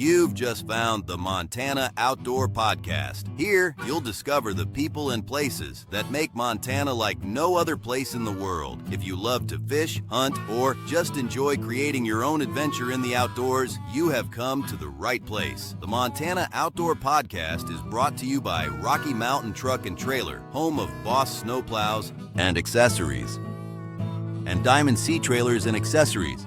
You've just found the Montana Outdoor Podcast. Here, you'll discover the people and places that make Montana like no other place in the world. If you love to fish, hunt, or just enjoy creating your own adventure in the outdoors, you have come to the right place. The Montana Outdoor Podcast is brought to you by Rocky Mountain Truck and Trailer, home of Boss Snowplows and Accessories, and Diamond Sea Trailers and Accessories.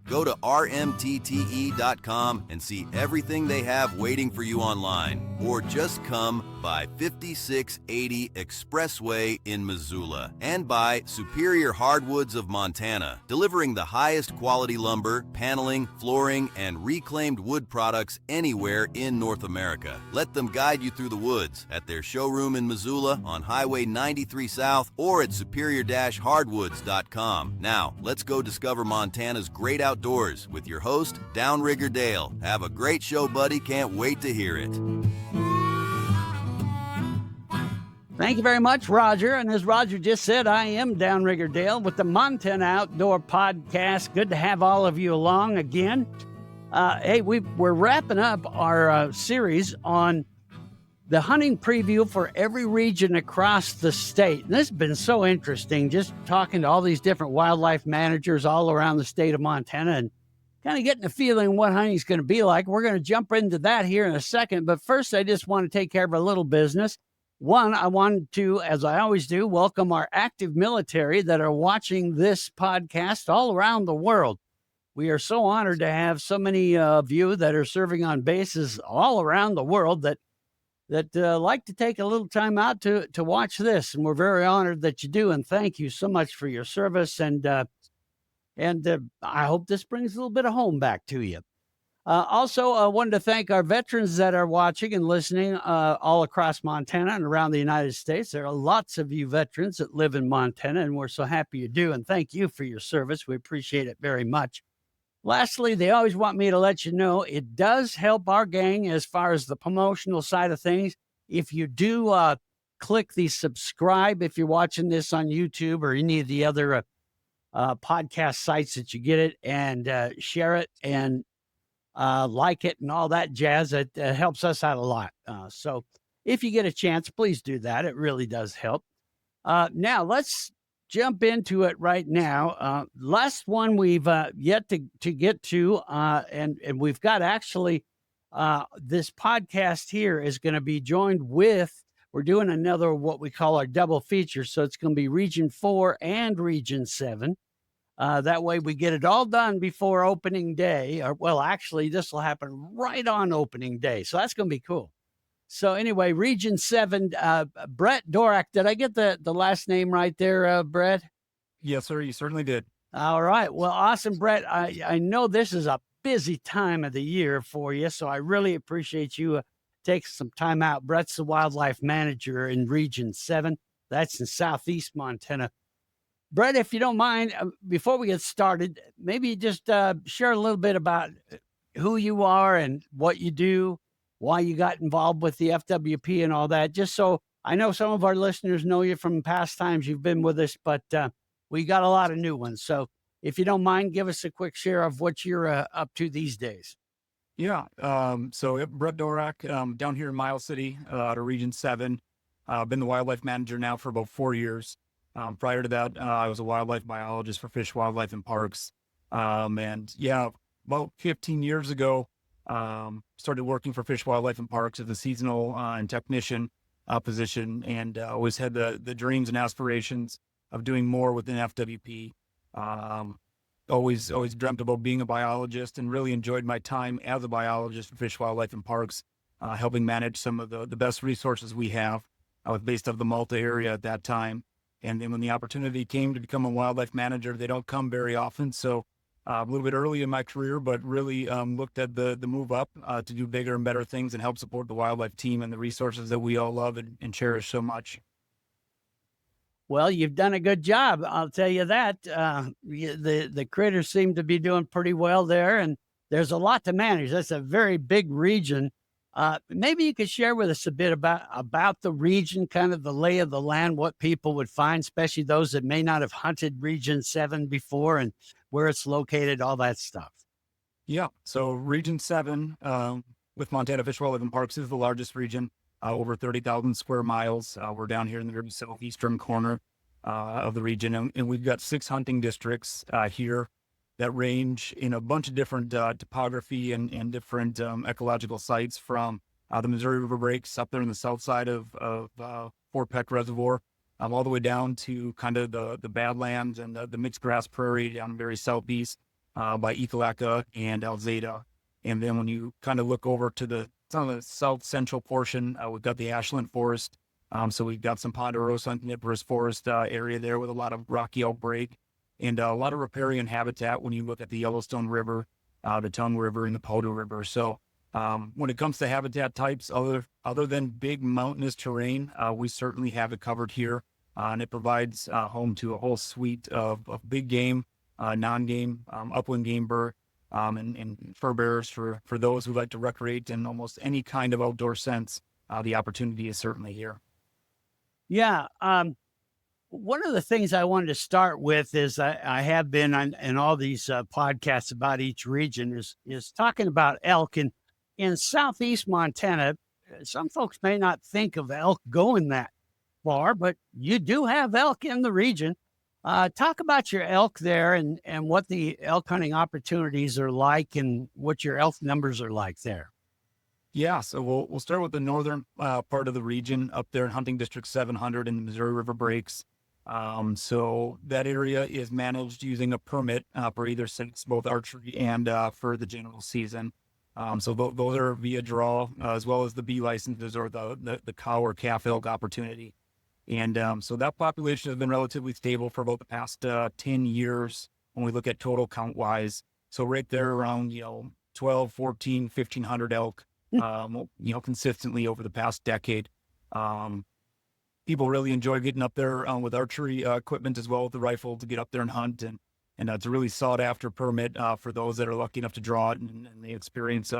Go to rmtte.com and see everything they have waiting for you online, or just come by 5680 Expressway in Missoula, and by Superior Hardwoods of Montana, delivering the highest quality lumber, paneling, flooring, and reclaimed wood products anywhere in North America. Let them guide you through the woods at their showroom in Missoula on Highway 93 South or at superior-hardwoods.com. Now, let's go discover Montana's great outdoors with your host, Downrigger Dale. Have a great show, buddy. Can't wait to hear it. Thank you very much, Roger. And as Roger just said, I am Downrigger Dale with the Montana Outdoor Podcast. Good to have all of you along again. Hey, we're wrapping up our series on the hunting preview for every region across the state. And this has been so interesting, just talking to all these different wildlife managers all around the state of Montana and kind of getting a feeling what hunting is going to be like. We're going to jump into that here in a second. But first, I just want to take care of a little business. One, I wanted to, as I always do, welcome our active military that are watching this podcast all around the world. We are so honored to have so many of you that are serving on bases all around the world that like to take a little time out to watch this. And we're very honored that you do. And thank you so much for your service. And I hope this brings a little bit of home back to you. Also, I wanted to thank our veterans that are watching and listening all across Montana and around the United States. There are lots of you veterans that live in Montana, and we're so happy you do. And thank you for your service. We appreciate it very much. Lastly, they always want me to let you know it does help our gang as far as the promotional side of things. If you do click the subscribe, if you're watching this on YouTube or any of the other podcast sites that you get it, and share it and like it and all that jazz, it helps us out a lot. So if you get a chance, please do that. It really does help. Now let's jump into it right now. Last one we've yet to get to, and we've got actually this podcast here is going to be joined with, we're doing another what we call our double feature. So it's going to be Region 4 and Region 7. That way we get it all done before opening day. Well, actually, this will happen right on opening day. So that's going to be cool. So anyway, Region 7, Brett Dorak. Did I get the last name right there, Brett? Yes, sir. You certainly did. All right. Well, awesome, Brett. I know this is a busy time of the year for you, so I really appreciate you taking some time out. Brett's the wildlife manager in Region 7. That's in southeast Montana. Brett, if you don't mind, before we get started, maybe just share a little bit about who you are and what you do, why you got involved with the FWP and all that, just so I know some of our listeners know you from past times you've been with us, but we got a lot of new ones. So if you don't mind, give us a quick share of what you're up to these days. Yeah. So Brett Dorak, down here in Miles City, out of Region 7. I've been the wildlife manager now for about 4 years. Prior to that, I was a wildlife biologist for Fish, Wildlife, and Parks. And yeah, about 15 years ago, started working for Fish, Wildlife, and Parks as a seasonal and technician position, and always had the dreams and aspirations of doing more within FWP. Always dreamt about being a biologist and really enjoyed my time as a biologist for Fish, Wildlife, and Parks, helping manage some of the best resources we have. I was based out of the Malta area at that time. And then when the opportunity came to become a wildlife manager, they don't come very often. So a little bit early in my career, but really looked at the move up to do bigger and better things and help support the wildlife team and the resources that we all love and cherish so much. Well, you've done a good job. I'll tell you that. The critters seem to be doing pretty well there, and there's a lot to manage. That's a very big region. Maybe you could share with us a bit about the region, kind of the lay of the land, what people would find, especially those that may not have hunted Region 7 before and where it's located, all that stuff. Yeah. So Region 7, with Montana Fish, Wildlife, and Parks is the largest region, over 30,000 square miles. We're down here in the very southeastern corner of the region, and we've got 6 hunting districts here that range in a bunch of different topography and different ecological sites, from the Missouri River breaks up there on the south side of Fort Peck Reservoir, all the way down to kind of the Badlands and the mixed grass prairie down very southeast by Ekalaka and Alzada. And then when you kind of look over to some of the south central portion, we've got the Ashland Forest. So we've got some ponderosa and coniferous forest area there with a lot of rocky outbreak and a lot of riparian habitat when you look at the Yellowstone River, the Tongue River, and the Poudre River. So when it comes to habitat types, other than big mountainous terrain, we certainly have it covered here. And it provides home to a whole suite of big game, non-game, upland game bird, and fur bearers for those who like to recreate in almost any kind of outdoor sense. The opportunity is certainly here. Yeah. One of the things I wanted to start with is I have been in all these podcasts about each region is talking about elk. And in southeast Montana, some folks may not think of elk going that far, but you do have elk in the region. Talk about your elk there and what the elk hunting opportunities are like and what your elk numbers are like there. Yeah, so we'll start with the northern part of the region up there in Hunting District 700 in the Missouri River breaks. So that area is managed using a permit for either sex, both archery and for the general season. So those are via draw, as well as the B licenses or the cow or calf elk opportunity. And so that population has been relatively stable for about the past 10 years when we look at total count wise. So right there around, 12, 14, 1,500 elk, consistently over the past decade. People really enjoy getting up there with archery equipment as well with the rifle to get up there and hunt. And it's a really sought after permit for those that are lucky enough to draw it, and they experience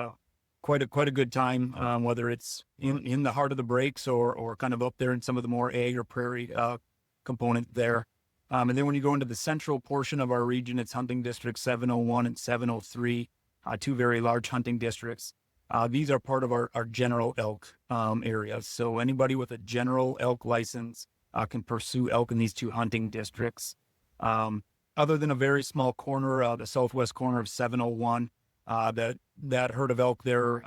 quite a good time, whether it's in the heart of the breaks or kind of up there in some of the more ag or prairie component there. And then when you go into the central portion of our region, it's Hunting District 701 and 703, 2 very large hunting districts. These are part of our general elk areas. So anybody with a general elk license can pursue elk in these 2 hunting districts. Other than a very small corner, the southwest corner of 701, that herd of elk there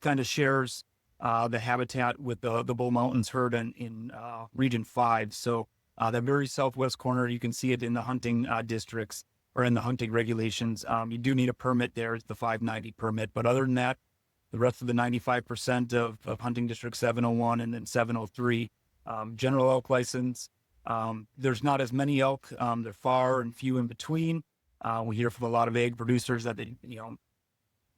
kind of shares the habitat with the Bull Mountains herd in Region 5. So that very southwest corner, you can see it in the hunting districts or in the hunting regulations. You do need a permit there. It's the 590 permit. But other than that, the rest of the 95% of Hunting District 701 and then 703, general elk license. There's not as many elk. They're far and few in between. We hear from a lot of egg producers that they,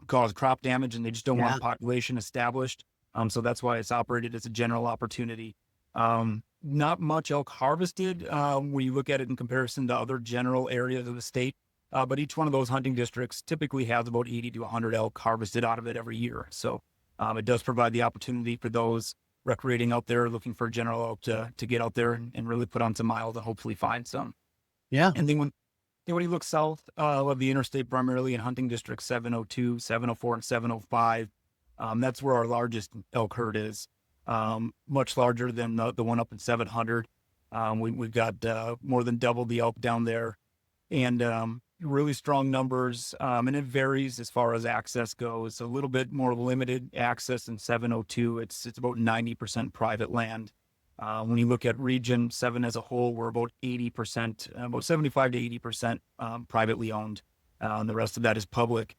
cause crop damage and they just don't want population established. So that's why it's operated as a general opportunity. Not much elk harvested when you look at it in comparison to other general areas of the state. But each one of those hunting districts typically has about 80 to 100 elk harvested out of it every year. So it does provide the opportunity for those recreating out there looking for general elk to get out there and really put on some miles and hopefully find some. Yeah. And then when you look south of the interstate, primarily in Hunting District 702, 704, and 705, that's where our largest elk herd is. Much larger than the one up in 700. We've got more than double the elk down there, and really strong numbers. And it varies as far as access goes. A little bit more limited access in 702. It's about 90% private land. When you look at Region 7 as a whole, we're about 80%, about 75 to 80% privately owned. And the rest of that is public.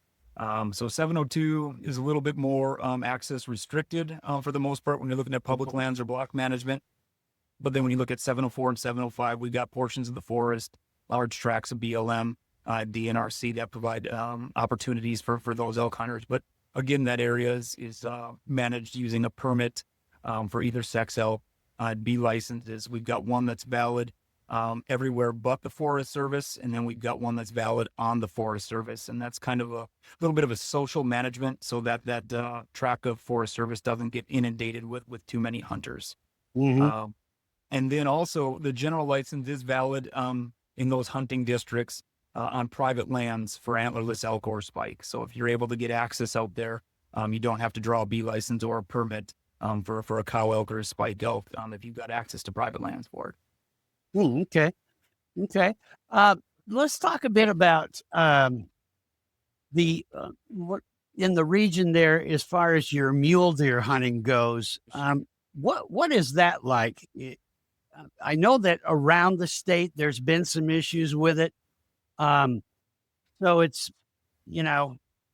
So 702 is a little bit more access restricted for the most part when you're looking at public lands or block management. But then when you look at 704 and 705, we've got portions of the forest, large tracts of BLM, DNRC that provide opportunities for those elk hunters. But again, that area is managed using a permit for either sex elk. B licenses. We've got one that's valid everywhere but the Forest Service, and then we've got one that's valid on the Forest Service, and that's kind of a little bit of a social management so that tract of Forest Service doesn't get inundated with too many hunters. And then also the general license is valid in those hunting districts, on private lands for antlerless elk or spike. So if you're able to get access out there, you don't have to draw a B license or a permit for a cow elk or a spike elk if you've got access to private lands for it. Okay. Okay. Let's talk a bit about what in the region there as far as your mule deer hunting goes. What is that like? I know that around the state there's been some issues with it. So it's,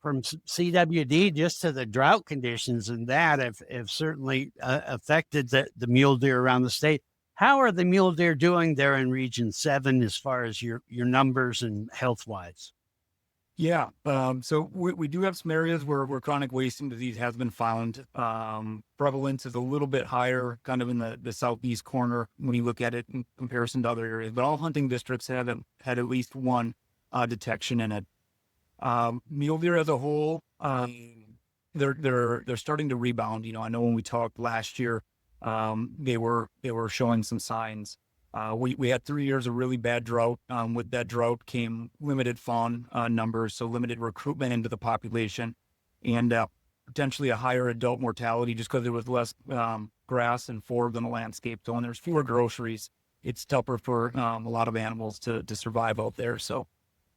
from CWD just to the drought conditions and that have certainly affected the mule deer around the state. How are the mule deer doing there in Region 7 as far as your numbers and health-wise? Yeah. So we do have some areas where chronic wasting disease has been found. Prevalence is a little bit higher kind of in the southeast corner when you look at it in comparison to other areas, but all hunting districts have had at least one detection in it. Mule deer as a whole, they're starting to rebound. I know when we talked last year, they were showing some signs. We had 3 years of really bad drought. With that drought came limited fawn numbers, so limited recruitment into the population, and potentially a higher adult mortality just because there was less grass and forage in the landscape. So when there's fewer groceries, it's tougher for a lot of animals to survive out there. So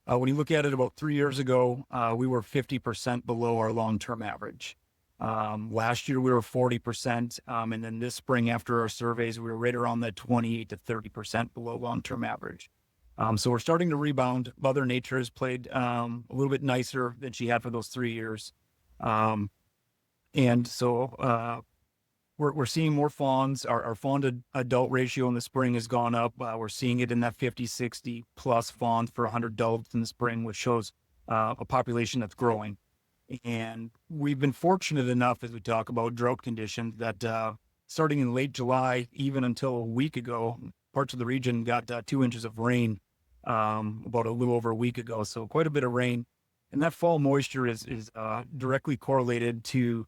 when you look at it, about 3 years ago, we were 50% below our long-term average. Last year we were 40%. And then this spring after our surveys, we were right around that 28 to 30% below long-term average. So we're starting to rebound. Mother Nature has played a little bit nicer than she had for those 3 years. And so we're seeing more fawns. Our fawn to adult ratio in the spring has gone up. We're seeing it in that 50, 60 plus fawns for 100 adults in the spring, which shows a population that's growing. And we've been fortunate enough, as we talk about drought conditions, that starting in late July, even until a week ago, parts of the region got 2 inches of rain about a little over a week ago. So quite a bit of rain. And that fall moisture is directly correlated to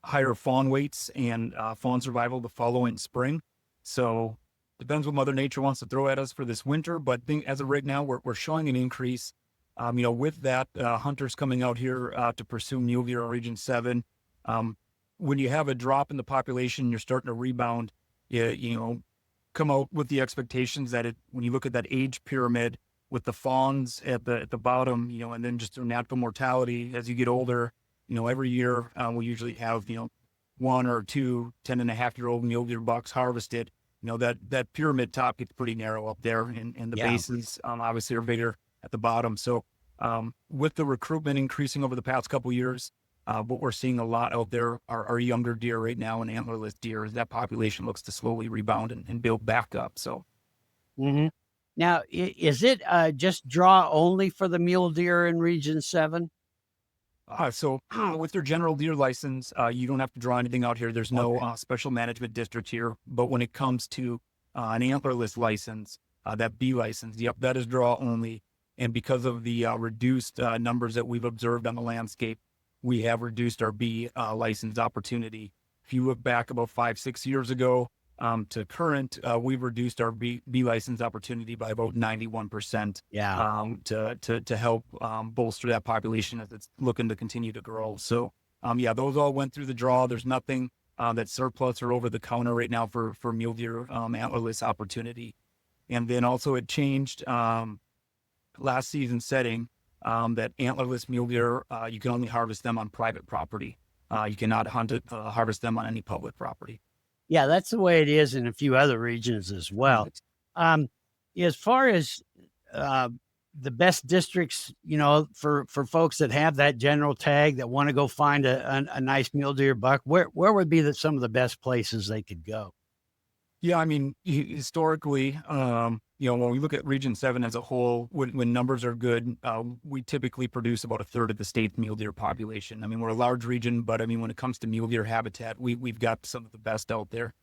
higher fawn weights and fawn survival the following spring. So depends what Mother Nature wants to throw at us for this winter. But as of right now, we're showing an increase. With that, hunters coming out here to pursue mule deer in Region 7. When you have a drop in the population, you're starting to rebound. Come out with the expectations that when you look at that age pyramid with the fawns at the bottom, and then just their natural mortality as you get older, every year we usually have, 1 or 2 10.5-year-old mule deer bucks harvested. That pyramid top gets pretty narrow up there, and the bases obviously are bigger at the bottom. So with the recruitment increasing over the past couple of years, what we're seeing a lot out there are younger deer right now and antlerless deer as that population looks to slowly rebound and build back up. So now, is it just draw only for the mule deer in Region 7? So with your general deer license, you don't have to draw anything out here. There's no special management district here. But when it comes to an antlerless license, that B license, that is draw only. And because of the reduced numbers that we've observed on the landscape, we have reduced our B license opportunity. If you look back about 5-6 years ago to current, we've reduced our B license opportunity by about 91%. To help bolster that population as it's looking to continue to grow. So those all went through the draw. There's nothing that's surplus or over the counter right now for mule deer antlerless opportunity. And then also it changed last season setting that antlerless mule deer, you can only harvest them on private property. You cannot harvest them on any public property. Yeah, that's the way it is in a few other regions as well. As far as the best districts, for folks that have that general tag that want to go find a nice mule deer buck, where would be some of the best places they could go? Yeah, I mean, historically, when we look at Region 7 as a whole, when numbers are good, we typically produce about a third of the state's mule deer population. I mean, we're a large region, but when it comes to mule deer habitat, we've got some of the best out there.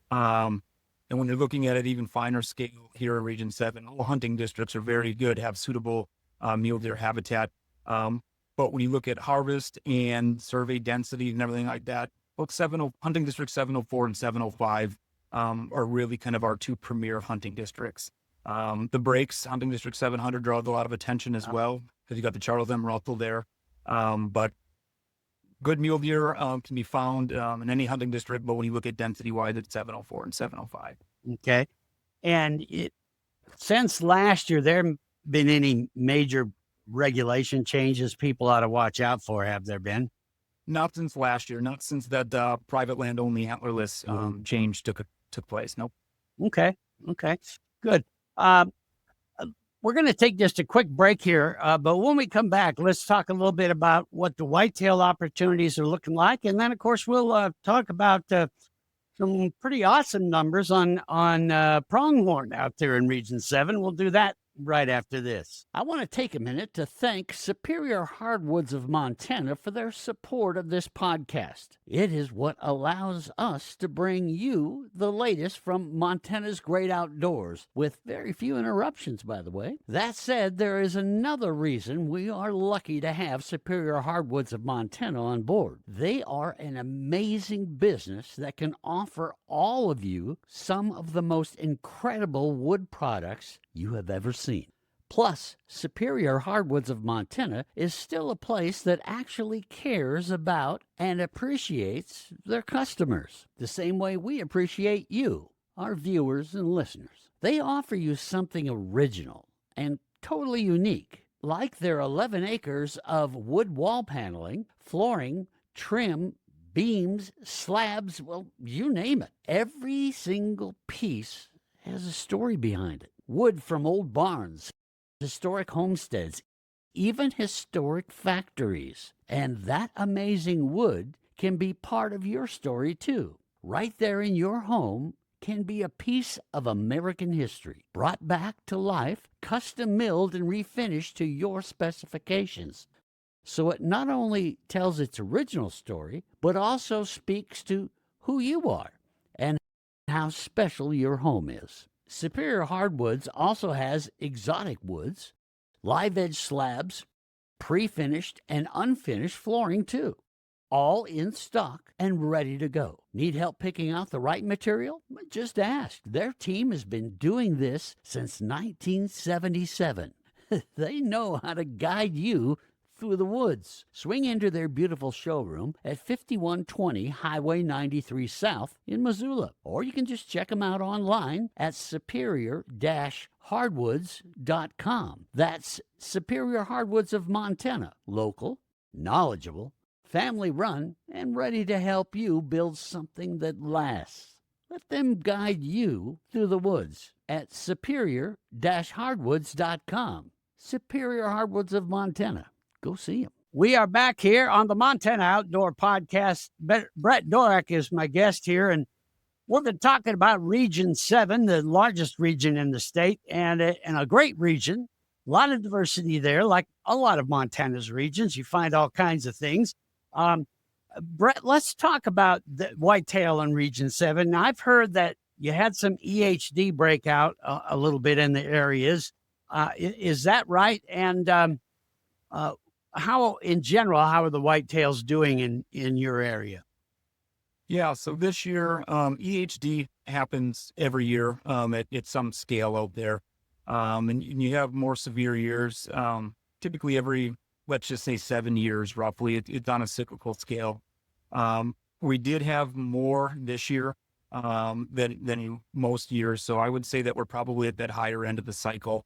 And when you're looking at it even finer scale here in Region 7, all hunting districts are very good, have suitable mule deer habitat. But when you look at harvest and survey density and everything like that, both hunting district 704 and 705 are really kind of our 2 premier hunting districts. The breaks, hunting district 700 draws a lot of attention as well, because you got the Charles M. Russell there. But good mule deer can be found in any hunting district, but when you look at density wise, it's 704 and 705. Okay. And since last year, there been any major regulation changes people ought to watch out for? Have there been? Not since last year, not since that private land only antlerless change took place. Nope. Okay. Good. We're going to take just a quick break here, but when we come back, let's talk a little bit about what the whitetail opportunities are looking like, and then, of course, we'll talk about some pretty awesome numbers on pronghorn out there in Region 7. We'll do that right after this. I want to take a minute to thank Superior Hardwoods of Montana for their support of this podcast. It is what allows us to bring you the latest from Montana's great outdoors, with very few interruptions, by the way. That said, there is another reason we are lucky to have Superior Hardwoods of Montana on board. They are an amazing business that can offer all of you some of the most incredible wood products you have ever seen. Plus, Superior Hardwoods of Montana is still a place that actually cares about and appreciates their customers, the same way we appreciate you, our viewers and listeners. They offer you something original and totally unique, like their 11 acres of wood wall paneling, flooring, trim, beams, slabs, well, you name it. Every single piece has a story behind it. Wood from old barns, historic homesteads, even historic factories. And that amazing wood can be part of your story too. Right there in your home can be a piece of American history, brought back to life, custom milled and refinished to your specifications. So it not only tells its original story, but also speaks to who you are and how special your home is. Superior Hardwoods also has exotic woods, live edge slabs, pre-finished and unfinished flooring too, all in stock and ready to go. Need help picking out the right material? Just ask. Their team has been doing this since 1977. They know how to guide you through the woods. Swing into their beautiful showroom at 5120 Highway 93 South in Missoula, or you can just check them out online at superior-hardwoods.com. That's Superior Hardwoods of Montana, local, knowledgeable, family run, and ready to help you build something that lasts. Let them guide you through the woods at superior-hardwoods.com. Superior Hardwoods of Montana. Go see him. We are back here on the Montana Outdoor Podcast. Brett Dorak is my guest here, and we've been talking about Region 7, the largest region in the state, and a great region. A lot of diversity there, like a lot of Montana's regions. You find all kinds of things. Brett, let's talk about the whitetail in Region 7. Now, I've heard that you had some EHD breakout a little bit in the areas. Is that right? And how, in general, how are the whitetails doing in your area? Yeah, so this year, EHD happens every year at some scale out there. And you have more severe years, typically every, let's just say 7 years, roughly. It's on a cyclical scale. We did have more this year than most years. So I would say that we're probably at that higher end of the cycle.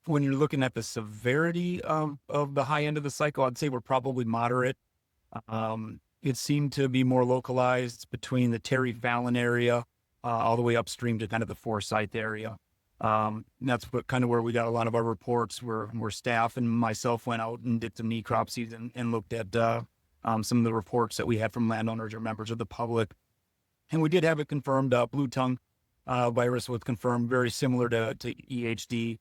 When you're looking at the severity of the high end of the cycle, I'd say we're probably moderate. It seemed to be more localized between the Terry Fallon area, all the way upstream to kind of the Forsyth area. And that's kind of where we got a lot of our reports where staff and myself went out and did some necropsies and looked at some of the reports that we had from landowners or members of the public. And we did have it confirmed. Blue tongue virus was confirmed, very similar to EHD.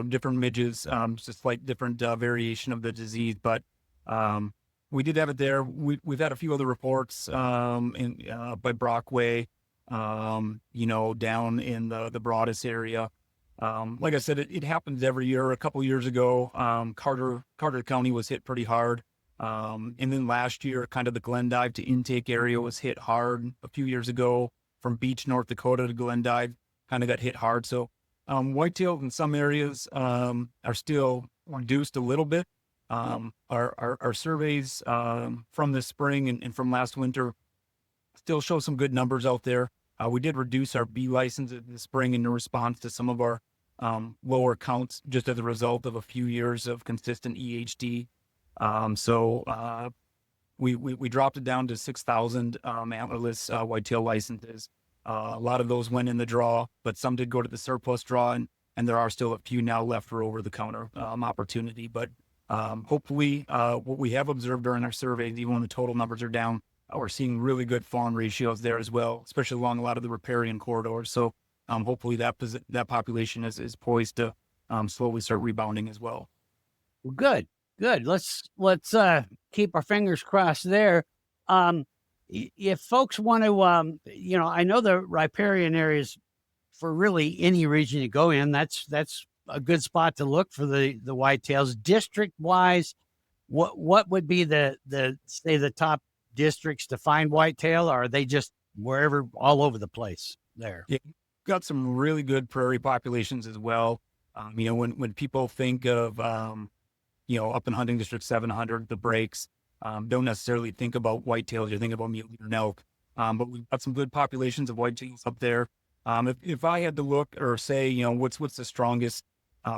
Different midges, just like different variation of the disease. But we did have it there. We've had a few other reports by Brockway, down in the Broadus area. Like I said, it happens every year. A couple years ago, Carter County was hit pretty hard. And then last year, kind of the Glendive to intake area was hit hard. A few years ago, from Beach, North Dakota to Glendive, kind of got hit hard. So whitetail in some areas are still reduced a little bit. Our surveys from this spring and from last winter still show some good numbers out there. We did reduce our B license in the spring in response to some of our lower counts, just as a result of a few years of consistent EHD. We dropped it down to 6,000 antlerless whitetail licenses. A lot of those went in the draw, but some did go to the surplus draw, and there are still a few now left for over-the-counter opportunity. But hopefully, what we have observed during our surveys, even when the total numbers are down, we're seeing really good fawn ratios there as well, especially along a lot of the riparian corridors. So hopefully that population is poised to slowly start rebounding as well. Well, good. Let's keep our fingers crossed there. If folks want to, I know the riparian areas for really any region you go in, that's a good spot to look for the whitetails. District wise, what would be the top districts to find whitetail, or are they just wherever, all over the place there? Yeah, got some really good prairie populations as well. When people think of up in hunting district 700, the breaks, don't necessarily think about whitetails. You think about mule deer and elk, but we've got some good populations of whitetails up there. If I had to look or say, what's the strongest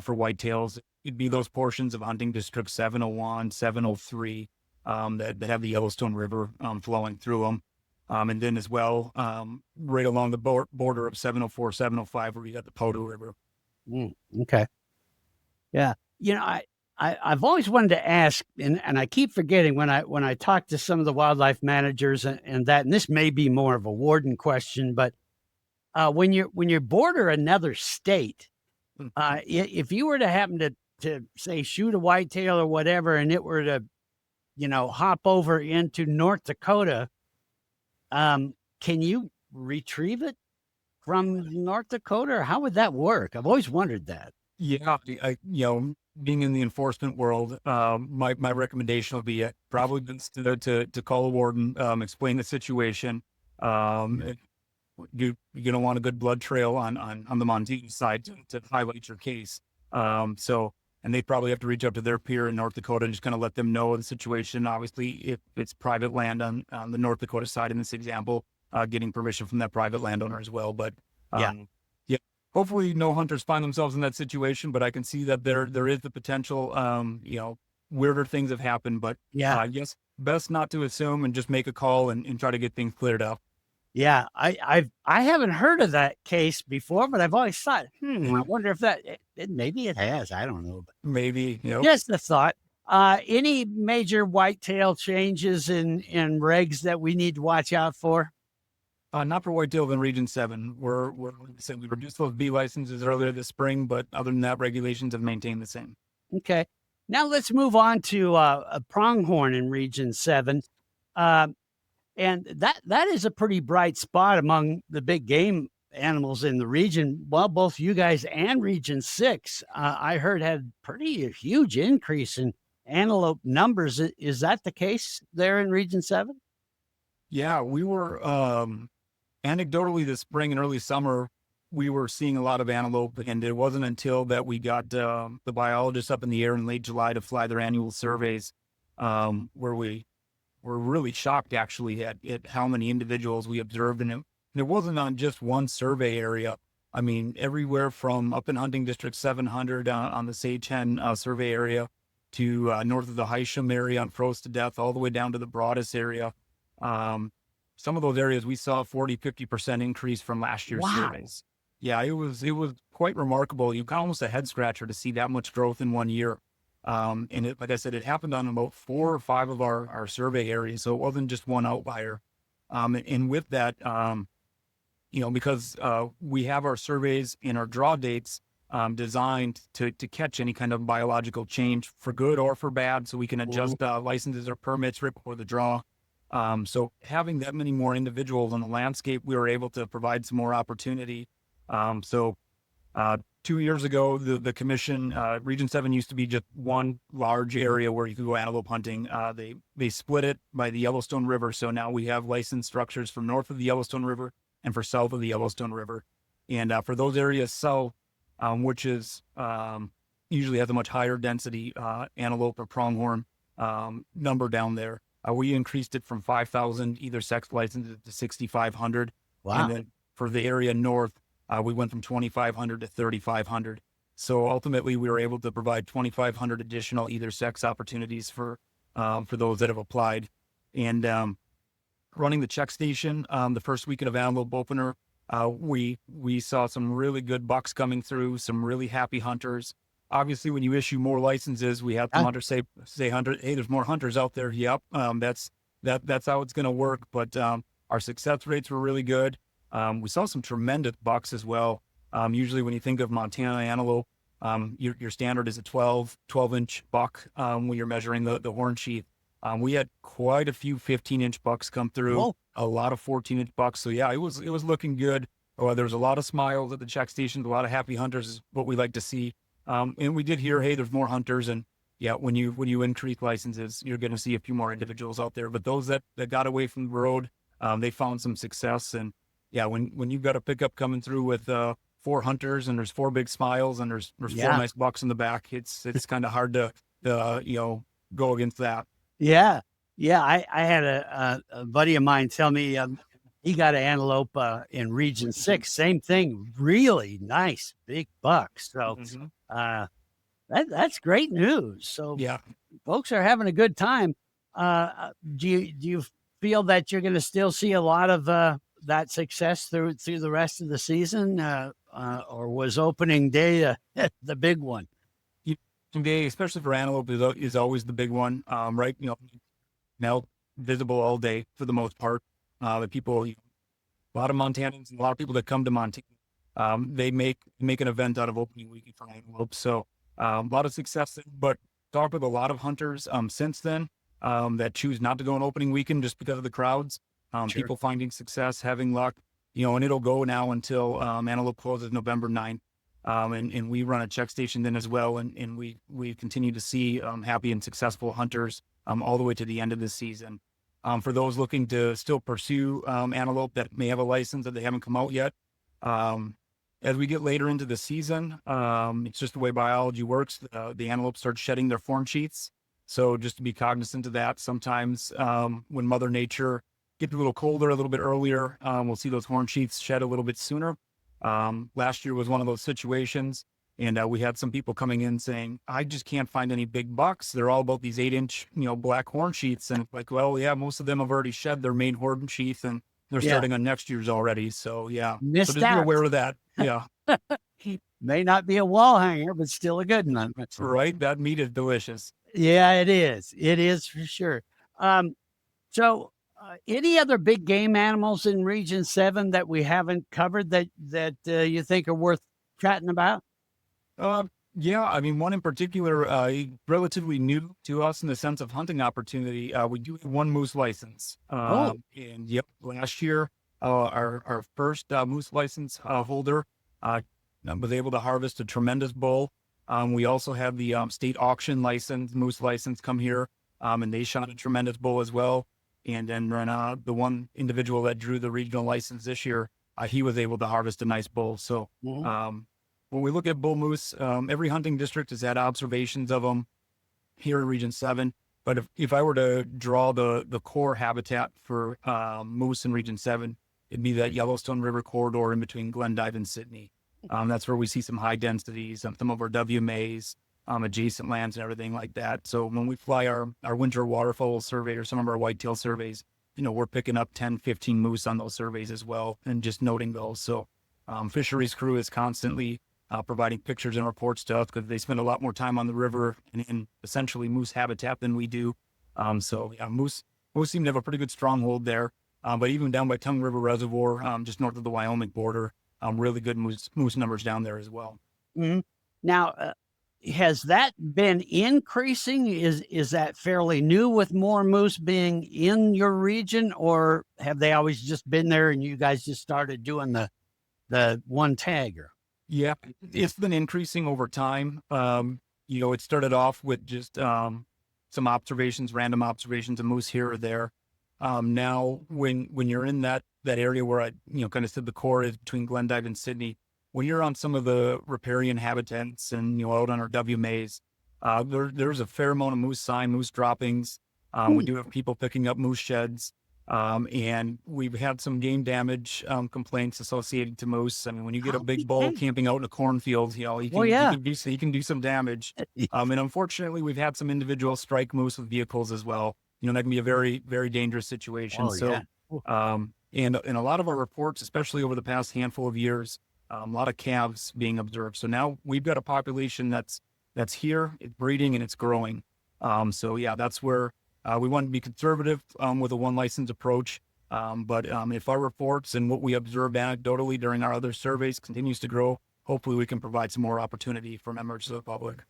for whitetails, it'd be those portions of hunting district 701, 703 that have the Yellowstone River flowing through them. And then as well, right along the border of 704, 705, where you got the Poteau River. Okay. Yeah. I've always wanted to ask, and I keep forgetting when I talk to some of the wildlife managers and this may be more of a warden question, but when you border another state, if you were to happen to say shoot a whitetail or whatever, and it were to, hop over into North Dakota, can you retrieve it from North Dakota, or how would that work? I've always wondered that. Yeah, being in the enforcement world, my recommendation would be probably to call a warden, explain the situation. You're going to want a good blood trail on the Montana side to highlight your case. And they probably have to reach out to their peer in North Dakota and just kind of let them know the situation. Obviously, if it's private land on the North Dakota side in this example, getting permission from that private landowner as well. But hopefully no hunters find themselves in that situation, but I can see that there is the potential, weirder things have happened, but yes, best not to assume and just make a call and try to get things cleared up. Yeah. I haven't heard of that case before, but I've always thought, I wonder if maybe it has, I don't know. But maybe, just a thought. Any major whitetail changes in regs that we need to watch out for? Not for whitetail in Region 7. We reduced those B licenses earlier this spring, but other than that, regulations have maintained the same. Okay. Now let's move on to a pronghorn in Region 7. And that is a pretty bright spot among the big game animals in the region. Well, both you guys and Region 6, I heard, had pretty huge increase in antelope numbers. Is that the case there in Region 7? Yeah, we were... anecdotally, this spring and early summer, we were seeing a lot of antelope, and it wasn't until that we got the biologists up in the air in late July to fly their annual surveys, where we were really shocked actually at how many individuals we observed. And it wasn't on just one survey area. I mean, everywhere from up in hunting district 700 on the Sage Hen survey area to north of the Hysham area on Froze to Death, all the way down to the Broadus area. Some of those areas we saw 40-50% increase from last year's surveys. Yeah, it was quite remarkable. You got almost a head scratcher to see that much growth in 1 year. And like I said, it happened on about 4 or 5 of our survey areas, so it wasn't just one outlier. And with that, because we have our surveys and our draw dates designed to catch any kind of biological change for good or for bad, so we can adjust licenses or permits right before the draw. So having that many more individuals on the landscape, we were able to provide some more opportunity. 2 years ago, the commission, Region 7 used to be just one large area where you could go antelope hunting. They split it by the Yellowstone River. So now we have licensed structures for north of the Yellowstone River and for south of the Yellowstone River. And for those areas south, which is usually has a much higher density antelope or pronghorn number down there, we increased it from 5,000 either sex licenses to 6,500. Wow. And then for the area north, we went from 2,500 to 3,500. So ultimately, we were able to provide 2,500 additional either sex opportunities for those that have applied. And running the check station, the first weekend of antelope opener, we saw some really good bucks coming through, some really happy hunters. Obviously, when you issue more licenses, we have some hunters say hunter, hey, there's more hunters out there. Yep, that's how it's going to work. But our success rates were really good. We saw some tremendous bucks as well. Usually, when you think of Montana antelope, your standard is a 12-inch buck when you're measuring the horn sheath. We had quite a few 15-inch bucks come through. Whoa. A lot of 14-inch bucks. So yeah, it was looking good. There was a lot of smiles at the check stations, a lot of happy hunters is what we like to see. And we did hear, hey, there's more hunters. And yeah, when you increase licenses, you're going to see a few more individuals out there. But those that got away from the road, they found some success. And yeah, when you've got a pickup coming through with 4 hunters and there's 4 big smiles and there's 4 nice bucks in the back, it's kind of hard to go against that. Yeah. I had a buddy of mine tell me he got an antelope in Region 6. Same thing, really nice big buck. So that's great news. So yeah, folks are having a good time. Do you feel that you're going to still see a lot of that success through the rest of the season, or was opening day the big one? Day, especially for antelope, is always the big one, right? Now visible all day for the most part. The people, a lot of Montanans and a lot of people that come to Montana, they make an event out of opening weekend for antelope. So a lot of success, but talked with a lot of hunters since then that choose not to go on opening weekend just because of the crowds. Sure. People finding success, having luck, and it'll go now until antelope closes November 9th. And we run a check station then as well. And we continue to see happy and successful hunters all the way to the end of the season. For those looking to still pursue antelope that may have a license that they haven't come out yet, as we get later into the season, it's just the way biology works. The antelope starts shedding their form sheaths. So just to be cognizant of that, sometimes when Mother Nature gets a little colder a little bit earlier, we'll see those horn sheaths shed a little bit sooner. Last year was one of those situations, and we had some people coming in saying, I just can't find any big bucks. They're all about these 8-inch, black horn sheaths. And like, well, yeah, most of them have already shed their main horn sheath and they're starting on next year's already. So yeah, Missed so just be aware of that. Yeah. May not be a wall hanger, but still a good one. Right. That meat is delicious. Yeah, it is. It is for sure. So any other big game animals in Region 7 that we haven't covered that you think are worth chatting about? Yeah, I mean, one in particular, relatively new to us in the sense of hunting opportunity. We do have one moose license. And yep, last year, our first moose license holder was able to harvest a tremendous bull. We also have the state auction license, moose license come here, and they shot a tremendous bull as well. And then the one individual that drew the regional license this year, he was able to harvest a nice bull. So when we look at bull moose, every hunting district has had observations of them here in Region 7. But if I were to draw the core habitat for moose in Region 7, it'd be that Yellowstone River corridor in between Glendive and Sydney. That's where we see some high densities, some of our WMAs, adjacent lands and everything like that. So when we fly our winter waterfowl survey or some of our whitetail surveys, we're picking up 10, 15 moose on those surveys as well and just noting those. So fisheries crew is constantly providing pictures and reports to us because they spend a lot more time on the river and in essentially moose habitat than we do. So yeah, moose seem to have a pretty good stronghold there. But even down by Tongue River Reservoir, just north of the Wyoming border, really good moose numbers down there as well. Mm-hmm. Now, has that been increasing? Is that fairly new with more moose being in your region, or have they always just been there and you guys just started doing the one tagger? Yeah, it's been increasing over time. It started off with just some observations, random observations of moose here or there. Now, when you're in that that area where I, kind of said the core is between Glendive and Sydney. When you're on some of the riparian habitats and, out on our W maze, there's a fair amount of moose sign, moose droppings. We do have people picking up moose sheds. And we've had some game damage complaints associated to moose. I mean, when you get a big bull camping out in a cornfield, he can do some damage. And unfortunately, we've had some individuals strike moose with vehicles as well. That can be a very, very dangerous situation. And a lot of our reports, especially over the past handful of years, a lot of calves being observed. So now we've got a population that's here, it's breeding and it's growing. That's where we want to be conservative with a one license approach. But if our reports and what we observed anecdotally during our other surveys continues to grow, hopefully we can provide some more opportunity for members of the public.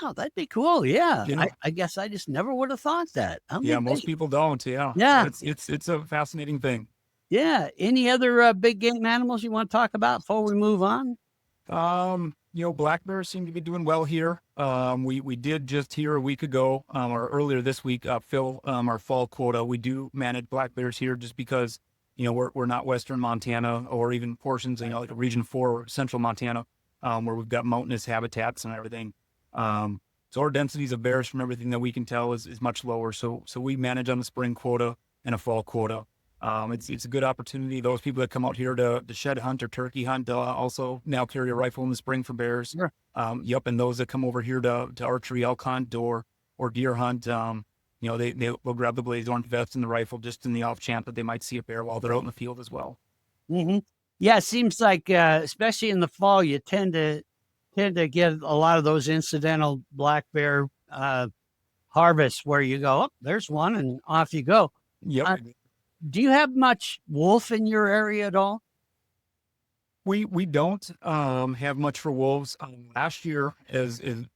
Wow, that'd be cool. Yeah. I guess I just never would have thought that. Most people don't. Yeah. It's a fascinating thing. Yeah. Any other big game animals you want to talk about before we move on? Black bears seem to be doing well here. We did just here a week ago, or earlier this week, fill our fall quota. We do manage black bears here just because, we're not Western Montana or even portions, like a Region 4 or Central Montana, where we've got mountainous habitats and everything. So our densities of bears from everything that we can tell is much lower. So we manage on the spring quota and a fall quota. It's a good opportunity. Those people that come out here to shed hunt or turkey hunt also now carry a rifle in the spring for bears. Sure. And those that come over here to archery elk hunt or deer hunt, they'll grab the blaze orange vest and the rifle just in the off chance that they might see a bear while they're out in the field as well. Mm-hmm. Yeah, it seems like especially in the fall, you tend to get a lot of those incidental black bear harvests where you go, oh, there's one, and off you go. Yep. Do you have much wolf in your area at all? We don't have much for wolves. Last year, as it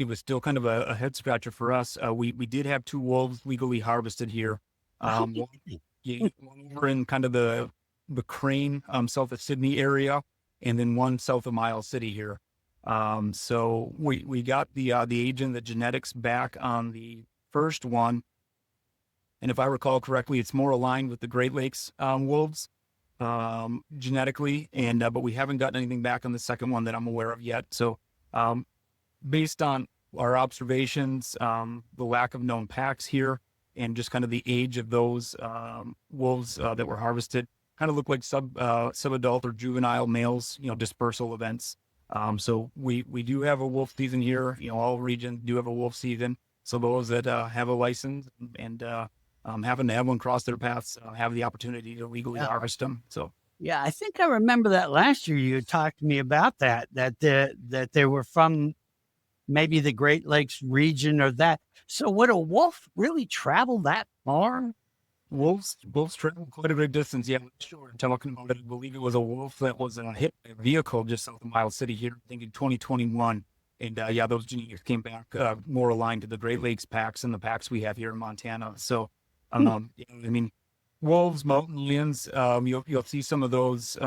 was still kind of a head scratcher for us. We did have 2 wolves legally harvested here. One over in kind of the Crane, south of Sydney area, and then one south of Miles City here. So we got the age and the genetics back on the first one. And if I recall correctly, it's more aligned with the Great Lakes wolves genetically, but we haven't gotten anything back on the second one that I'm aware of yet. So based on our observations, the lack of known packs here, and just kind of the age of those wolves that were harvested, kind of look like sub-adult or juvenile males, dispersal events. So we do have a wolf season here. All regions do have a wolf season. So those that have a license and happen to have one cross their paths have the opportunity to legally harvest them. So yeah, I think I remember that last year you talked to me about that they were from maybe the Great Lakes region or that. So would a wolf really travel that far? Wolves travel quite a big distance. Yeah, sure. Talking about it, I believe it was a wolf that was hit by a vehicle just south of Miles City here, I think in 2021. And those genetics came back more aligned to the Great Lakes packs and the packs we have here in Montana. So, wolves, mountain lions, you'll see some of those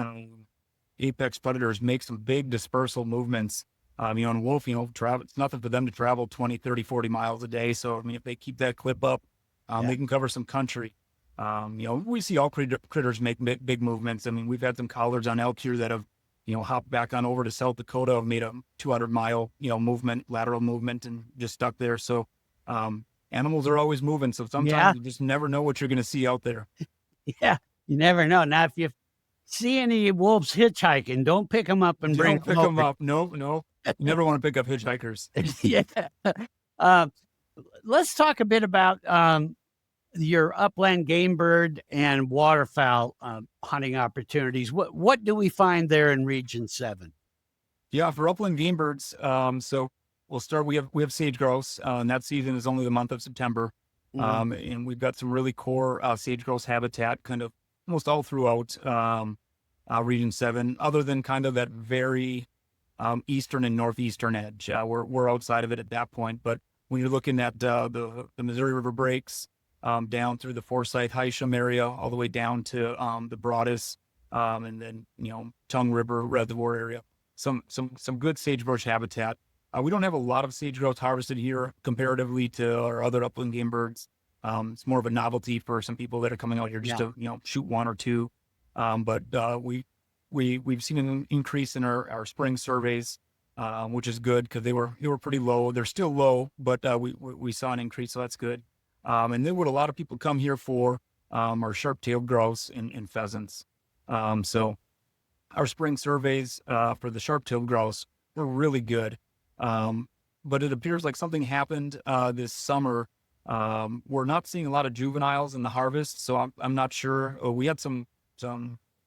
apex predators make some big dispersal movements. And wolf, travel, it's nothing for them to travel 20, 30, 40 miles a day. So, if they keep that clip up, they can cover some country. We see all critters make big movements. We've had some collars on elk here that have, hopped back on over to South Dakota, have made a 200-mile, lateral movement and just stuck there. So, animals are always moving. So sometimes you just never know what you're going to see out there. Yeah, you never know. Now, if you see any wolves hitchhiking, don't pick them up and bring them up. No. You never want to pick up hitchhikers. Yeah. Let's talk a bit about your upland game bird and waterfowl hunting opportunities. What do we find there in Region 7? Yeah, for upland game birds, so we'll start. We have sage grouse, and that season is only the month of September. And we've got some really core sage grouse habitat kind of almost all throughout Region 7, other than kind of that very eastern and northeastern edge. We're outside of it at that point, but when you're looking at the Missouri River breaks, down through the Forsyth, Hysham area, all the way down to the Broadus, and then Tongue River Reservoir area. Some good sagebrush habitat. We don't have a lot of sage grouse harvested here comparatively to our other upland game birds. It's more of a novelty for some people that are coming out here just to, shoot one or two. But we've seen an increase in our spring surveys, which is good because they were pretty low. They're still low, but we saw an increase, so that's good. And then what a lot of people come here for are sharp-tailed grouse and pheasants. So our spring surveys for the sharp-tailed grouse were really good. But it appears like something happened this summer. We're not seeing a lot of juveniles in the harvest, so I'm not sure. We had some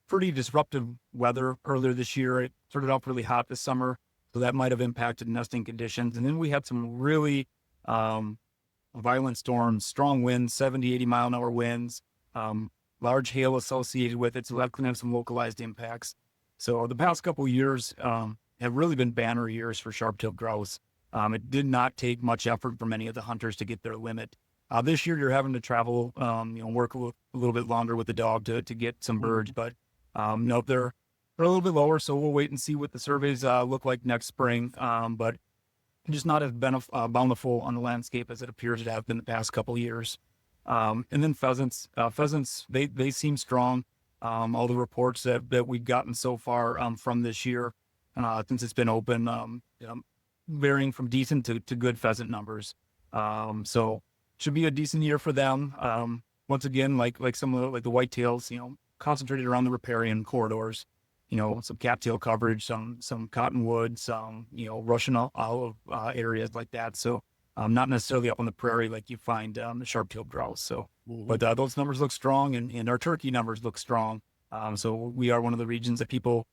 pretty disruptive weather earlier this year. It started out really hot this summer, so that might have impacted nesting conditions. And then we had some really violent storms, strong winds, 70, 80 mile an hour winds, large hail associated with it. So that can have some localized impacts. So the past couple of years have really been banner years for sharp-tailed grouse. It did not take much effort for many of the hunters to get their limit. This year you're having to travel, work a little bit longer with the dog to get some birds, but no, they're a little bit lower. So we'll wait and see what the surveys look like next spring. But just not as bountiful on the landscape as it appears to have been the past couple of years. And then pheasants, they seem strong. All the reports that we've gotten so far from this year, since it's been open, varying from decent to good pheasant numbers. So should be a decent year for them. Once again, like some of the whitetails, concentrated around the riparian corridors, some cattail coverage, some cottonwood, some, Russian olive areas like that. So not necessarily up on the prairie like you find the sharp-tailed grouse. So, but those numbers look strong, and our turkey numbers look strong. So we are one of the regions that people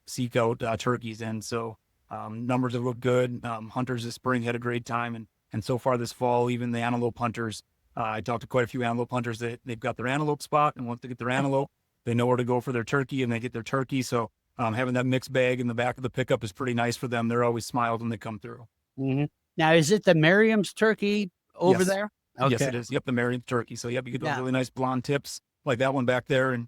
seek out turkeys in. So numbers have looked good. Hunters this spring had a great time, and so far this fall, even the antelope hunters. I talked to quite a few antelope hunters that they've got their antelope spot, and once they get their antelope, they know where to go for their turkey, and they get their turkey. So having that mixed bag in the back of the pickup is pretty nice for them. They're always smiled when they come through. Mm-hmm. Now, is it the Merriam's turkey over there? Okay. Yes, it is. Yep, the Merriam's turkey. So, you get those really nice blonde tips like that one back there. And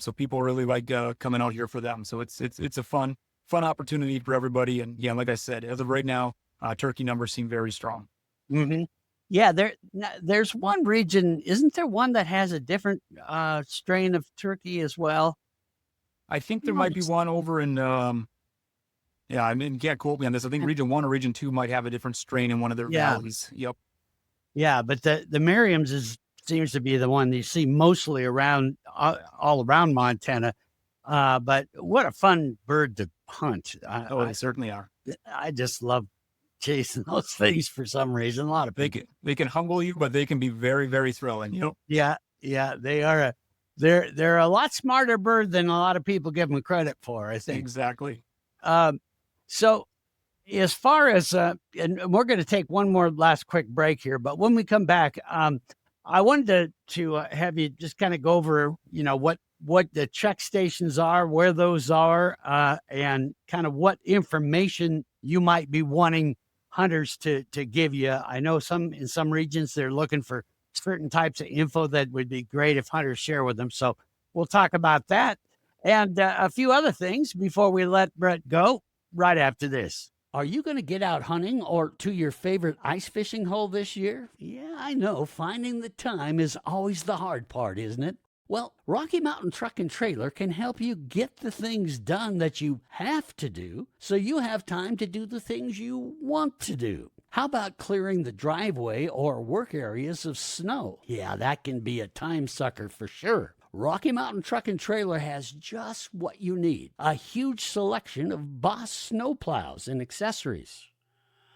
so people really like coming out here for them. So it's a fun opportunity for everybody. And like I said, as of right now, turkey numbers seem very strong. Mm-hmm. Yeah, there's one region, isn't there one that has a different strain of turkey as well? I think there might be one over in, can't quote me on this. I think region 1 or region 2 might have a different strain in one of their valleys. Yep. Yeah, but the Merriam's seems to be the one you see mostly around, all around Montana. But what a fun bird to hunt. They certainly are. I just love chasing those things for some reason. A lot of people. They can humble you, but they can be very, very thrilling. Yeah, they are. They're a lot smarter bird than a lot of people give them credit for, I think. Exactly. So as far as, and we're going to take one more last quick break here, but when we come back, I wanted to have you just kind of go over, what the check stations are, where those are, and kind of what information you might be wanting hunters to give you. I know in some regions, they're looking for certain types of info that would be great if hunters share with them. So we'll talk about that and a few other things before we let Brett go right after this. Are you going to get out hunting or to your favorite ice fishing hole this year? Yeah, I know. Finding the time is always the hard part, isn't it? Well, Rocky Mountain Truck and Trailer can help you get the things done that you have to do so you have time to do the things you want to do. How about clearing the driveway or work areas of snow? Yeah, that can be a time sucker for sure. Rocky Mountain Truck and Trailer has just what you need. A huge selection of Boss snowplows and accessories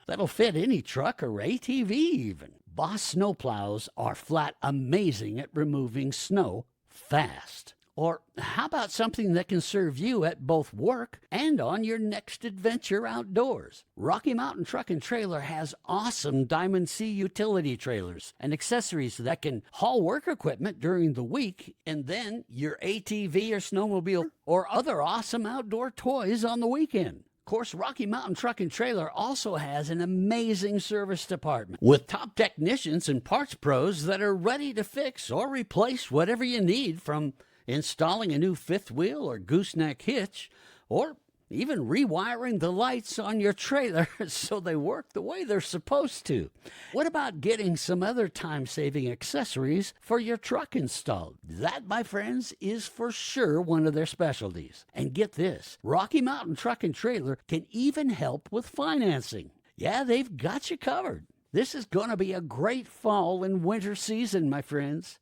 that'll fit any truck or ATV even. Boss snowplows are flat amazing at removing snow fast. Or how about something that can serve you at both work and on your next adventure outdoors? Rocky Mountain Truck and Trailer has awesome Diamond C utility trailers and accessories that can haul work equipment during the week and then your ATV or snowmobile or other awesome outdoor toys on the weekend. Of course, Rocky Mountain Truck and Trailer also has an amazing service department with top technicians and parts pros that are ready to fix or replace whatever you need, from installing a new fifth wheel or gooseneck hitch, or even rewiring the lights on your trailer so they work the way they're supposed to. What about getting some other time-saving accessories for your truck installed? That, my friends, is for sure one of their specialties. And get this, Rocky Mountain Truck and Trailer can even help with financing. Yeah, they've got you covered. This is going to be a great fall and winter season, my friends,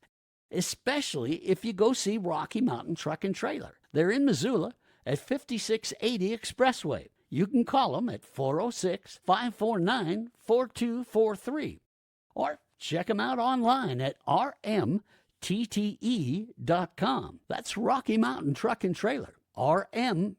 especially if you go see Rocky Mountain Truck and Trailer. They're in Missoula at 5680 Expressway. You can call them at 406-549-4243 or check them out online at rmtte.com. That's Rocky Mountain Truck and Trailer, rmtte.com.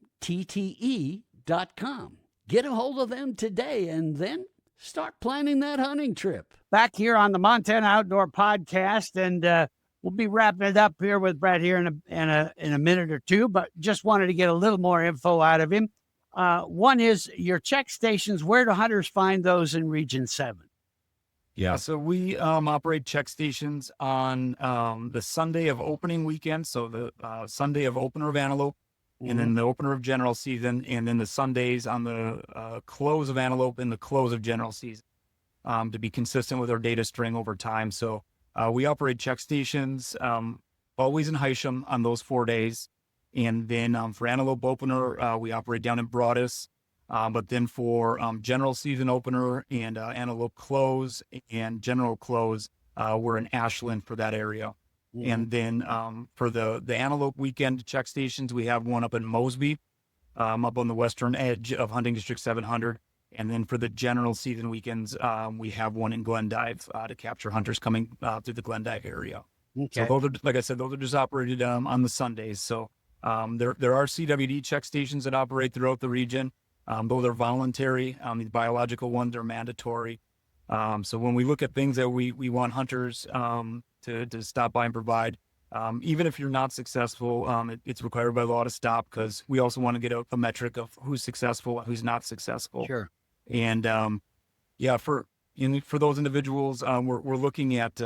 Get a hold of them today and then start planning that hunting trip. Back here on the Montana Outdoor Podcast, and we'll be wrapping it up here with Brett here in a minute or two, but just wanted to get a little more info out of him. One is your check stations. Where do hunters find those in Region 7? Yeah, so we operate check stations on the Sunday of opening weekend, so the Sunday of opener of antelope, and then the opener of general season, and then the Sundays on the close of antelope and the close of general season, to be consistent with our data string over time. So we operate check stations always in Hysham on those 4 days. And then for antelope opener, we operate down in Broadus. But then for general season opener and antelope close and general close, we're in Ashland for that area. And then for the antelope weekend check stations, we have one up in Mosby, up on the western edge of Hunting District 700. And then for the general season weekends, we have one in Glendive to capture hunters coming through the Glendive area. Okay. So those are, like I said, those are just operated on the Sundays. So there are CWD check stations that operate throughout the region. Those are voluntary. These biological ones are mandatory. So when we look at things that we want hunters to stop by and provide, even if you're not successful, it's required by law to stop, because we also want to get a metric of who's successful and who's not successful. Sure. And for those individuals, we're looking at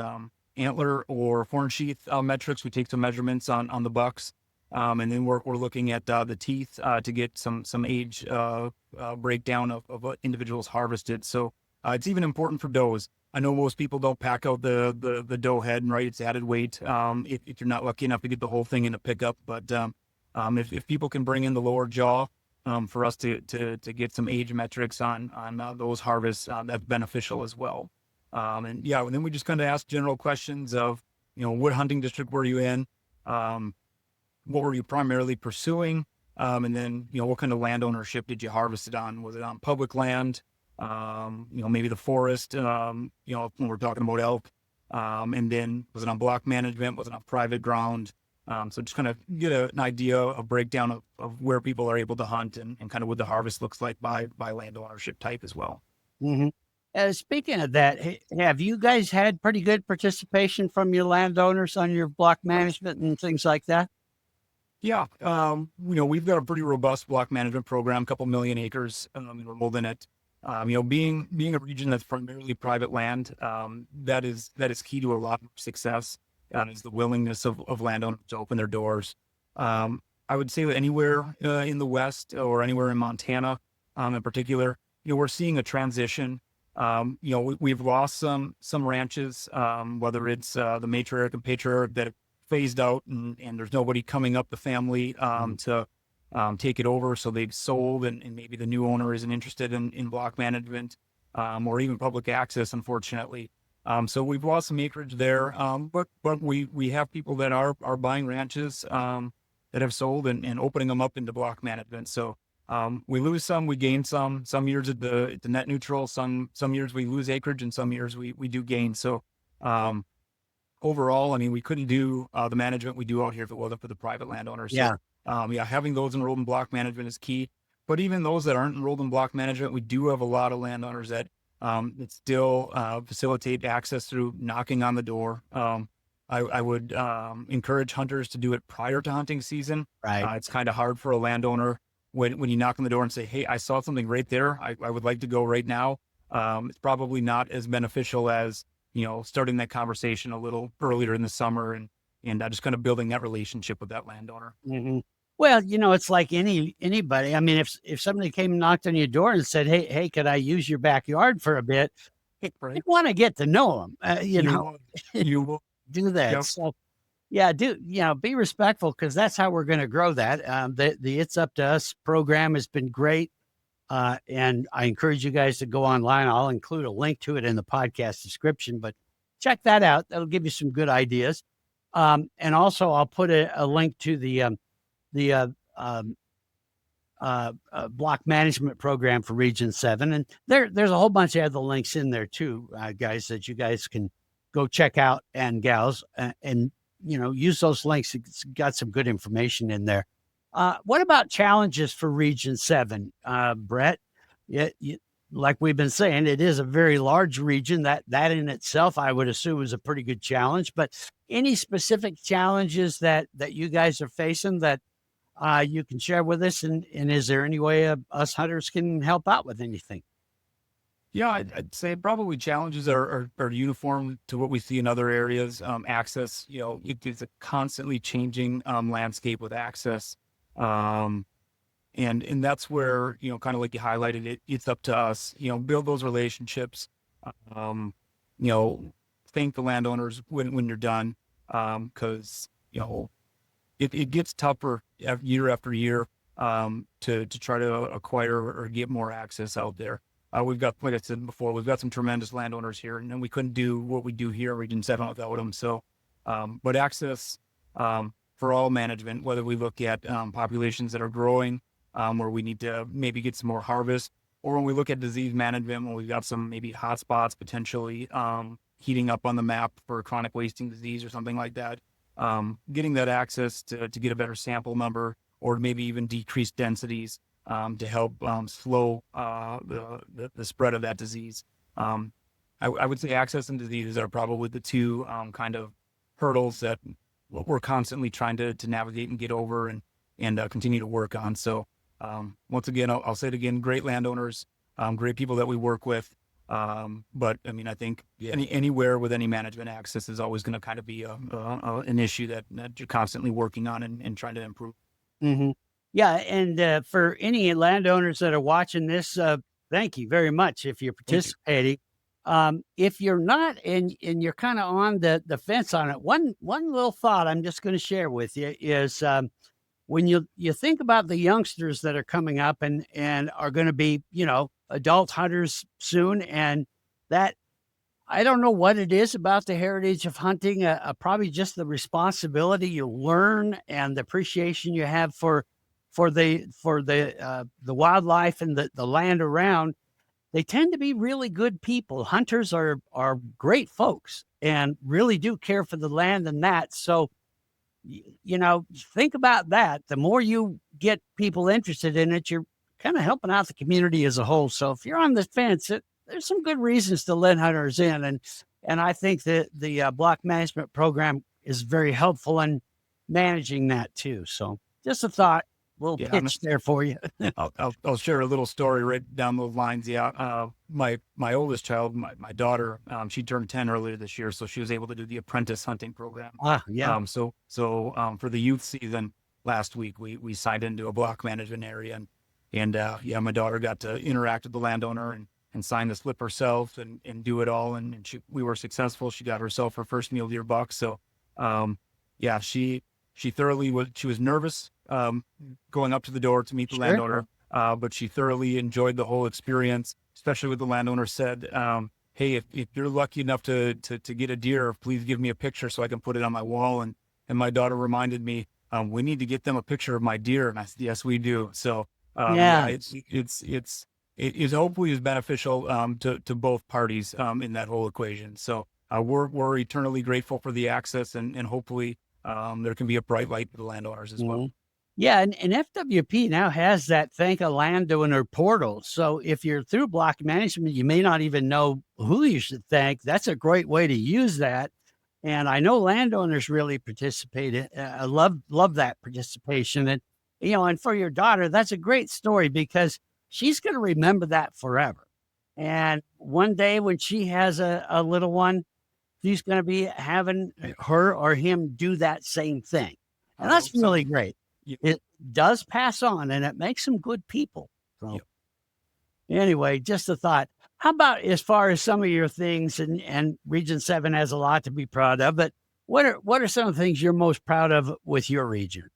antler or horn sheath metrics. We take some measurements on the bucks, and then we're looking at the teeth to get some age breakdown of what individuals harvested. So it's even important for does. I know most people don't pack out the doe head, right? It's added weight if you're not lucky enough to get the whole thing in a pickup. But if people can bring in the lower jaw for us to get some age metrics on those harvests, that's beneficial as well. And then we just kind of ask general questions of, what hunting district were you in? What were you primarily pursuing? And then, what kind of land ownership did you harvest it on? Was it on public land? Maybe the forest, when we're talking about elk, and then was it on block management? Was it on private ground? So just kind of get an idea, a breakdown of where people are able to hunt and kind of what the harvest looks like by land ownership type as well. Mm-hmm. Speaking of that, have you guys had pretty good participation from your landowners on your block management and things like that? Yeah. We've got a pretty robust block management program, a couple million acres enrolled in it. Being a region that's primarily private land, that is key to a lot of success, is the willingness of landowners to open their doors. I would say that anywhere in the West or anywhere in Montana, in particular, we're seeing a transition. We've lost some ranches, whether it's the matriarch and patriarch that have phased out and there's nobody coming up the family to take it over. So they've sold and maybe the new owner isn't interested in block management or even public access, unfortunately. So we've lost some acreage there. But we have people that are buying ranches that have sold and opening them up into block management. So we lose some, we gain some years at the net neutral, some years we lose acreage and some years we do gain. So overall, we couldn't do the management we do out here if it wasn't for the private landowners. Yeah. So, having those enrolled in block management is key. But even those that aren't enrolled in block management, we do have a lot of landowners that still facilitate access through knocking on the door. I would encourage hunters to do it prior to hunting season. Right. It's kind of hard for a landowner when you knock on the door and say, "Hey, I saw something right there. I would like to go right now." It's probably not as beneficial as starting that conversation a little earlier in the summer and just kind of building that relationship with that landowner. Mm-hmm. Well, it's like anybody. I mean, if somebody came and knocked on your door and said, "Hey, could I use your backyard for a bit?" Right. You want to get to know them, You will. do that. Yep. So, yeah, be respectful, because that's how we're going to grow that. The It's Up to Us program has been great. And I encourage you guys to go online. I'll include a link to it in the podcast description, but check that out. That'll give you some good ideas. And also I'll put a link to the block management program for Region 7. And there's a whole bunch of other links in there too, guys, that you guys can go check out, and gals, and use those links. It's got some good information in there. What about challenges for Region 7, Brett? Like we've been saying, it is a very large region. That in itself, I would assume, is a pretty good challenge. But any specific challenges that you guys are facing that you can share with us? And is there any way us hunters can help out with anything? Yeah, I'd say probably challenges are uniform to what we see in other areas. Access, it's a constantly changing landscape with access. And that's where, kind of like you highlighted, it's up to us, build those relationships, thank the landowners when you're done. Cause it gets tougher year after year, to try to acquire or get more access out there. We've got, like I said before, we've got some tremendous landowners here, and we couldn't do what we do here in Region 7 without them. So, but access, for all management, whether we look at populations that are growing, where we need to maybe get some more harvest, or when we look at disease management, when we've got some maybe hot spots potentially heating up on the map for chronic wasting disease or something like that, getting that access to get a better sample number, or maybe even decrease densities to help slow the spread of that disease. I would say access and diseases are probably the two kind of hurdles that we're constantly trying to navigate and get over and continue to work on. So once again, I'll say it again, great landowners, great people that we work with. But I mean, I think anywhere with any management, access is always going to kind of be an issue that you're constantly working on and trying to improve. Mm-hmm. Yeah. And for any landowners that are watching this, thank you very much if you're participating. If you're not, and you're kind of on the fence on it, one little thought I'm just going to share with you is, when you think about the youngsters that are coming up and are going to be, adult hunters soon, and that, I don't know what it is about the heritage of hunting, probably just the responsibility you learn and the appreciation you have for the wildlife and the land around. They tend to be really good people. Hunters are great folks and really do care for the land and that. So, think about that. The more you get people interested in it, you're kind of helping out the community as a whole. So if you're on the fence, there's some good reasons to let hunters in. And I think that the block management program is very helpful in managing that too. So just a thought. Little pitch there for you. I'll share a little story right down those lines. Yeah. My oldest child, my daughter, she turned 10 earlier this year, so she was able to do the apprentice hunting program. Yeah. So for the youth season last week, we signed into a block management area, and my daughter got to interact with the landowner and sign the slip herself and do it all. And we were successful. She got herself her first mule deer buck. So, she thoroughly she was nervous, going up to the door to meet the landowner, but she thoroughly enjoyed the whole experience, especially with the landowner said, hey, if you're lucky enough to get a deer, please give me a picture so I can put it on my wall. And my daughter reminded me, we need to get them a picture of my deer. And I said, yes, we do. So, it's hopefully is beneficial, to both parties, in that whole equation. So, we're eternally grateful for the access, and hopefully, there can be a bright light for the landowners as well. Yeah. And FWP now has that thank a landowner portal. So if you're through block management, you may not even know who you should thank. That's a great way to use that. And I know landowners really participate. I love that participation. And, and for your daughter, that's a great story, because she's going to remember that forever. And one day when she has a little one, she's going to be having her or him do that same thing. And that's really great. does pass on, and it makes them good people. So anyway, just a thought. How about as far as some of your things, and Region 7 has a lot to be proud of, but what are some of the things you're most proud of with your region?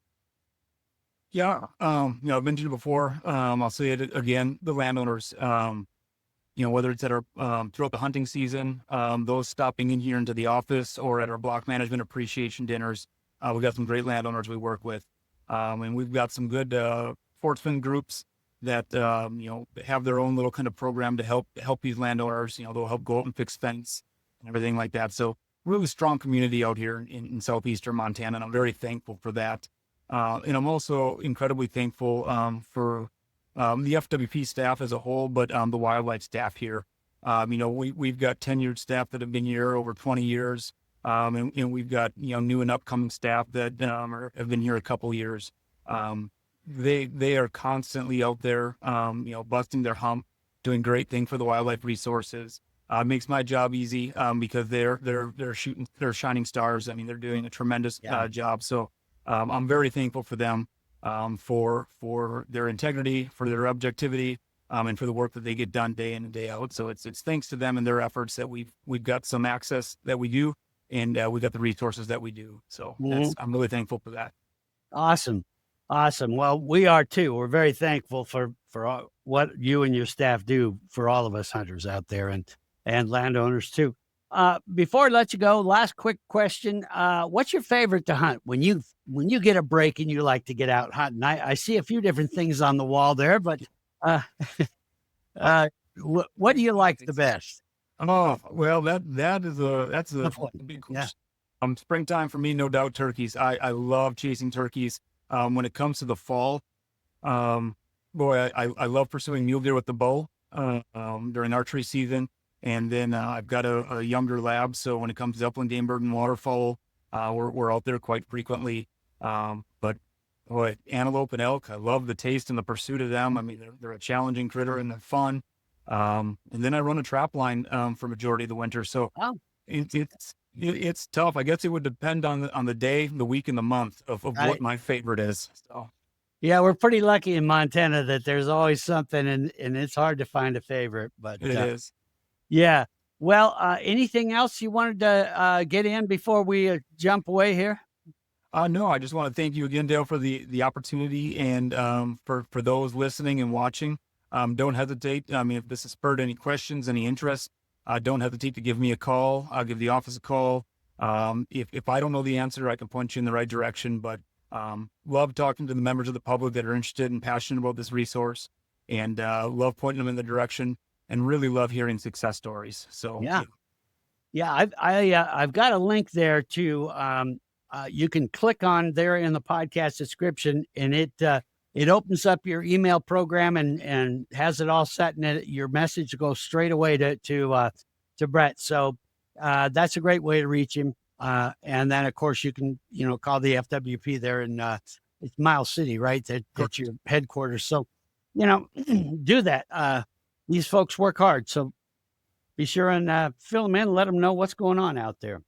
Yeah. I've mentioned it before. I'll say it again, the landowners, whether it's at our, throughout the hunting season, those stopping in here into the office or at our block management appreciation dinners, we've got some great landowners we work with. And we've got some good, sportsman groups that, have their own little kind of program to help these landowners. They'll help go out and fix fence and everything like that. So really strong community out here in southeastern Montana, and I'm very thankful for that. And I'm also incredibly thankful for the FWP staff as a whole, but the wildlife staff here. We've got tenured staff that have been here over 20 years, and we've got new and upcoming staff that have been here a couple years. They are constantly out there, busting their hump, doing great things for the wildlife resources. Makes my job easy because they're shining stars. I mean, they're doing a tremendous job. So I'm very thankful for them, for their integrity, for their objectivity, and for the work that they get done day in and day out. So it's thanks to them and their efforts that we've got some access that we do, and we got the resources that we do. So I'm really thankful for that. Awesome. Well, we are too. We're very thankful for what you and your staff do for all of us hunters out there, and landowners too. Before I let you go, last quick question. What's your favorite to hunt when you get a break and you like to get out hunting? I see a few different things on the wall there, but what do you like the best? Oh, well, that's a big question. Springtime for me, no doubt, turkeys. I love chasing turkeys. When it comes to the fall, boy, I love pursuing mule deer with the bow during archery season. And then I've got a younger lab, so when it comes to upland game bird and waterfowl, we're out there quite frequently. But boy, antelope and elk, I love the taste and the pursuit of them. I mean, they're a challenging critter and they're fun. And then I run a trap line for majority of the winter, so it's tough. I guess it would depend on the day, the week, and the month of what my favorite is. So. Yeah, we're pretty lucky in Montana that there's always something, and it's hard to find a favorite. But it is. Yeah. Well, anything else you wanted to get in before we jump away here? No, I just want to thank you again, Dale, for the opportunity, and for those listening and watching. Don't hesitate. I mean, if this has spurred any questions, any interest, don't hesitate to give me a call. I'll give the office a call. If I don't know the answer, I can point you in the right direction. But love talking to the members of the public that are interested and passionate about this resource, and love pointing them in the direction. And really love hearing success stories. So I've got a link there to you can click on there in the podcast description, and it opens up your email program and has it all set, and your message goes straight away to Brett. So that's a great way to reach him. And then of course you can call the FWP there in it's Miles City, right? That's your headquarters. So do that. These folks work hard, so be sure and fill them in, let them know what's going on out there.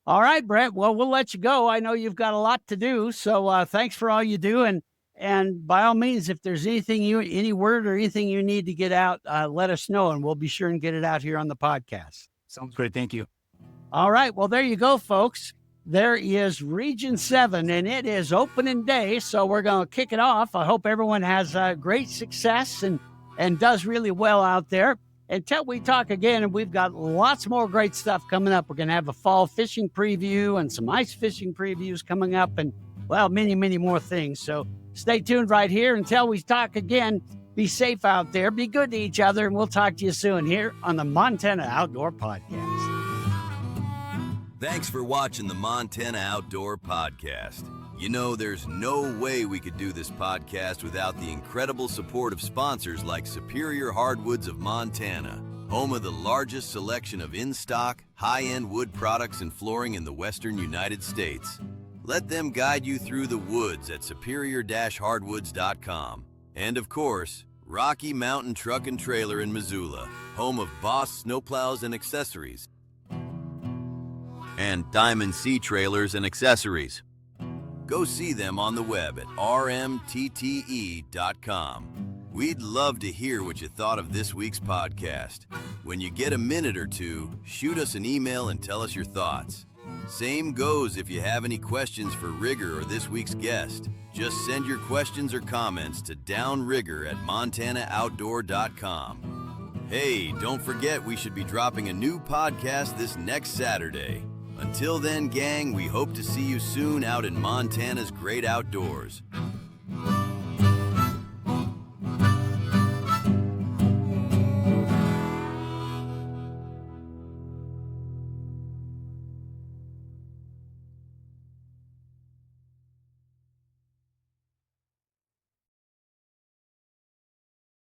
All right, Brett. Well, we'll let you go. I know you've got a lot to do, so thanks for all you do. And by all means, if there's any word or anything you need to get out, let us know, and we'll be sure and get it out here on the podcast. Sounds great. Thank you. All right. Well, there you go, folks. There is Region 7, and it is opening day, so we're going to kick it off. I hope everyone has great success and does really well out there. Until we talk again, and we've got lots more great stuff coming up. We're going to have a fall fishing preview and some ice fishing previews coming up, and, well, many, many more things. So stay tuned right here until we talk again. Be safe out there. Be good to each other, and we'll talk to you soon here on the Montana Outdoor Podcast. Thanks for watching the Montana Outdoor Podcast. There's no way we could do this podcast without the incredible support of sponsors like Superior Hardwoods of Montana, home of the largest selection of in-stock, high-end wood products and flooring in the western United States. Let them guide you through the woods at superior-hardwoods.com. And of course, Rocky Mountain Truck and Trailer in Missoula, home of Boss snowplows and accessories, and Diamond Sea Trailers and Accessories. go see them on the web at rmtte.com. We'd love to hear what you thought of this week's podcast. When you get a minute or two, shoot us an email and tell us your thoughts. Same goes if you have any questions for Rigger or this week's guest. Just send your questions or comments to downrigger@montanooutdoor.com. Hey, don't forget we should be dropping a new podcast this next Saturday. Until then, gang, we hope to see you soon out in Montana's great outdoors.